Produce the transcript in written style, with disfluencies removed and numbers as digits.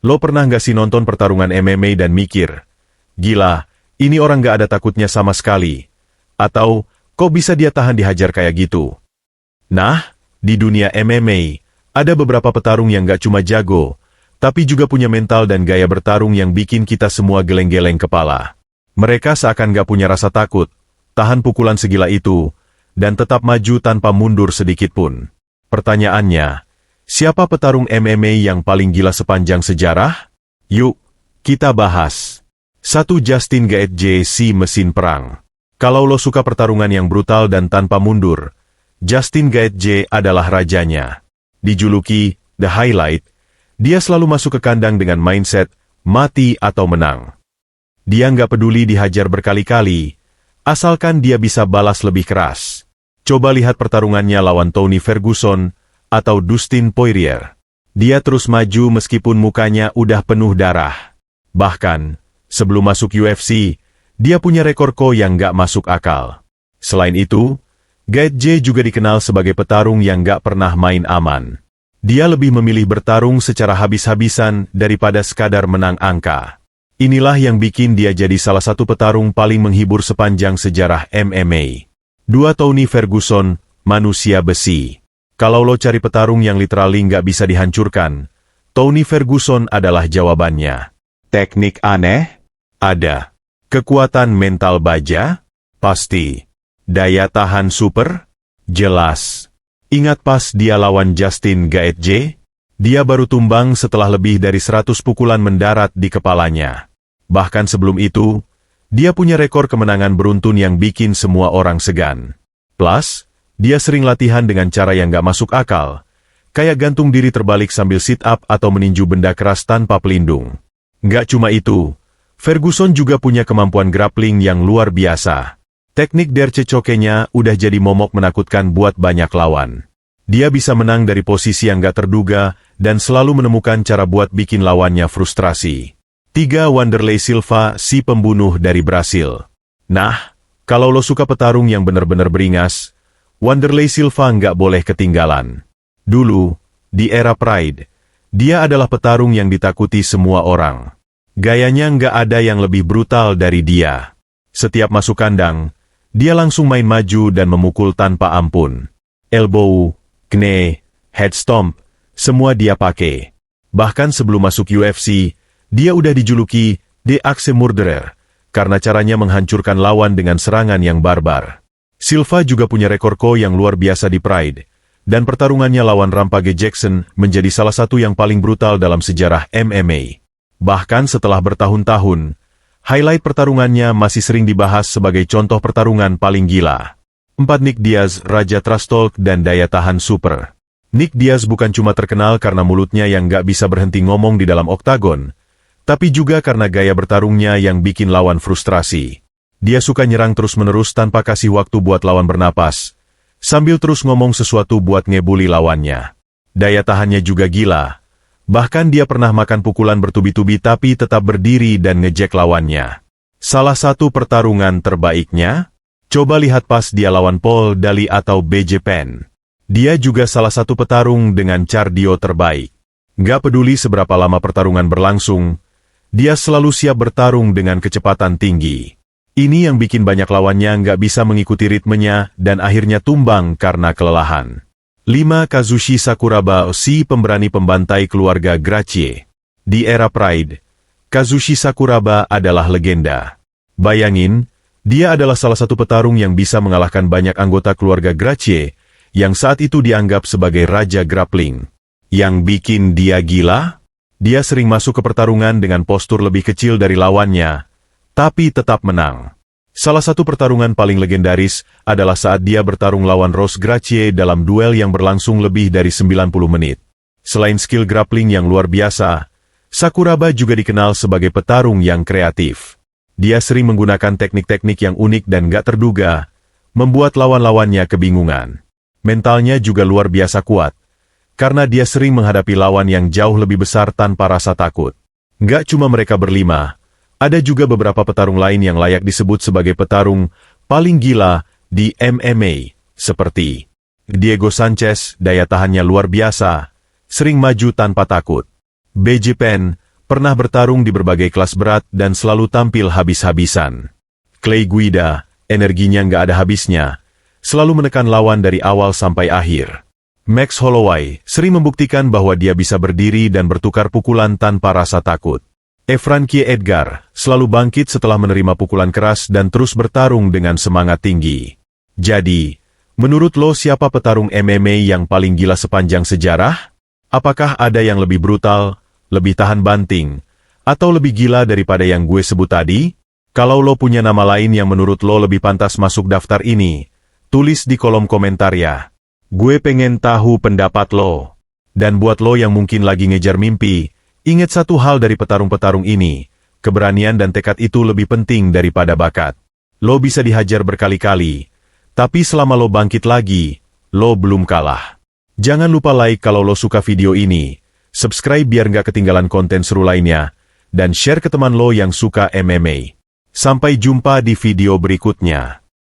Lo pernah nggak sih nonton pertarungan MMA dan mikir, gila, ini orang nggak ada takutnya sama sekali? Atau, kok bisa dia tahan dihajar kayak gitu? Nah, di dunia MMA, ada beberapa petarung yang nggak cuma jago, tapi juga punya mental dan gaya bertarung yang bikin kita semua geleng-geleng kepala. Mereka seakan nggak punya rasa takut, tahan pukulan segila itu, dan tetap maju tanpa mundur sedikitpun. Pertanyaannya, siapa petarung MMA yang paling gila sepanjang sejarah? Yuk, kita bahas. 1. Justin Gaethje, si mesin perang. Kalau lo suka pertarungan yang brutal dan tanpa mundur, Justin Gaethje adalah rajanya. Dijuluki The Highlight, dia selalu masuk ke kandang dengan mindset mati atau menang. Dia nggak peduli dihajar berkali-kali, asalkan dia bisa balas lebih keras. Coba lihat pertarungannya lawan Tony Ferguson atau Dustin Poirier. Dia terus maju meskipun mukanya udah penuh darah. Bahkan, sebelum masuk UFC, dia punya rekor KO yang nggak masuk akal. Selain itu, Gaethje juga dikenal sebagai petarung yang nggak pernah main aman. Dia lebih memilih bertarung secara habis-habisan daripada sekadar menang angka. Inilah yang bikin dia jadi salah satu petarung paling menghibur sepanjang sejarah MMA. 2. Tony Ferguson, manusia besi. Kalau lo cari petarung yang literally nggak bisa dihancurkan, Tony Ferguson adalah jawabannya. Teknik aneh? Ada. Kekuatan mental baja? Pasti. Daya tahan super? Jelas. Ingat pas dia lawan Justin Gaethje? Dia baru tumbang setelah lebih dari 100 pukulan mendarat di kepalanya. Bahkan sebelum itu, dia punya rekor kemenangan beruntun yang bikin semua orang segan. Plus, dia sering latihan dengan cara yang gak masuk akal, kayak gantung diri terbalik sambil sit-up atau meninju benda keras tanpa pelindung. Gak cuma itu, Ferguson juga punya kemampuan grappling yang luar biasa. Teknik dercecokenya udah jadi momok menakutkan buat banyak lawan. Dia bisa menang dari posisi yang gak terduga dan selalu menemukan cara buat bikin lawannya frustrasi. 3. Wanderlei Silva, si pembunuh dari Brasil. Nah, kalau lo suka petarung yang benar-benar beringas, Wanderlei Silva nggak boleh ketinggalan. Dulu, di era Pride, dia adalah petarung yang ditakuti semua orang. Gayanya nggak ada yang lebih brutal dari dia. Setiap masuk kandang, dia langsung main maju dan memukul tanpa ampun. Elbow, knee, head stomp, semua dia pakai. Bahkan sebelum masuk UFC, dia udah dijuluki The Axe Murderer, karena caranya menghancurkan lawan dengan serangan yang barbar. Silva juga punya rekor KO yang luar biasa di Pride, dan pertarungannya lawan Rampage Jackson menjadi salah satu yang paling brutal dalam sejarah MMA. Bahkan setelah bertahun-tahun, highlight pertarungannya masih sering dibahas sebagai contoh pertarungan paling gila. 4. Nick Diaz, Raja Trash Talk dan daya tahan super. Nick Diaz bukan cuma terkenal karena mulutnya yang nggak bisa berhenti ngomong di dalam oktagon, tapi juga karena gaya bertarungnya yang bikin lawan frustrasi. Dia suka nyerang terus-menerus tanpa kasih waktu buat lawan bernapas, sambil terus ngomong sesuatu buat ngebully lawannya. Daya tahannya juga gila. Bahkan dia pernah makan pukulan bertubi-tubi tapi tetap berdiri dan ngejek lawannya. Salah satu pertarungan terbaiknya? Coba lihat pas dia lawan Paul Daley atau BJ Penn. Dia juga salah satu petarung dengan cardio terbaik. Nggak peduli seberapa lama pertarungan berlangsung, dia selalu siap bertarung dengan kecepatan tinggi. Ini yang bikin banyak lawannya nggak bisa mengikuti ritmenya dan akhirnya tumbang karena kelelahan. 5. Kazushi Sakuraba, si pemberani pembantai keluarga Gracie. Di era Pride, Kazushi Sakuraba adalah legenda. Bayangin, dia adalah salah satu petarung yang bisa mengalahkan banyak anggota keluarga Gracie, yang saat itu dianggap sebagai raja grappling. Yang bikin dia gila? Dia sering masuk ke pertarungan dengan postur lebih kecil dari lawannya, tapi tetap menang. Salah satu pertarungan paling legendaris adalah saat dia bertarung lawan Ross Gracie dalam duel yang berlangsung lebih dari 90 menit. Selain skill grappling yang luar biasa, Sakuraba juga dikenal sebagai petarung yang kreatif. Dia sering menggunakan teknik-teknik yang unik dan gak terduga, membuat lawan-lawannya kebingungan. Mentalnya juga luar biasa kuat, karena dia sering menghadapi lawan yang jauh lebih besar tanpa rasa takut. Nggak cuma mereka berlima, ada juga beberapa petarung lain yang layak disebut sebagai petarung paling gila di MMA, seperti Diego Sanchez, daya tahannya luar biasa, sering maju tanpa takut. BJ Penn, pernah bertarung di berbagai kelas berat dan selalu tampil habis-habisan. Clay Guida, energinya nggak ada habisnya, selalu menekan lawan dari awal sampai akhir. Max Holloway sering membuktikan bahwa dia bisa berdiri dan bertukar pukulan tanpa rasa takut. Frankie Edgar selalu bangkit setelah menerima pukulan keras dan terus bertarung dengan semangat tinggi. Jadi, menurut lo siapa petarung MMA yang paling gila sepanjang sejarah? Apakah ada yang lebih brutal, lebih tahan banting, atau lebih gila daripada yang gue sebut tadi? Kalau lo punya nama lain yang menurut lo lebih pantas masuk daftar ini, tulis di kolom komentar ya. Gue pengen tahu pendapat lo. Dan buat lo yang mungkin lagi ngejar mimpi, ingat satu hal dari petarung-petarung ini, keberanian dan tekad itu lebih penting daripada bakat. Lo bisa dihajar berkali-kali, tapi selama lo bangkit lagi, lo belum kalah. Jangan lupa like kalau lo suka video ini, subscribe biar nggak ketinggalan konten seru lainnya, dan share ke teman lo yang suka MMA. Sampai jumpa di video berikutnya.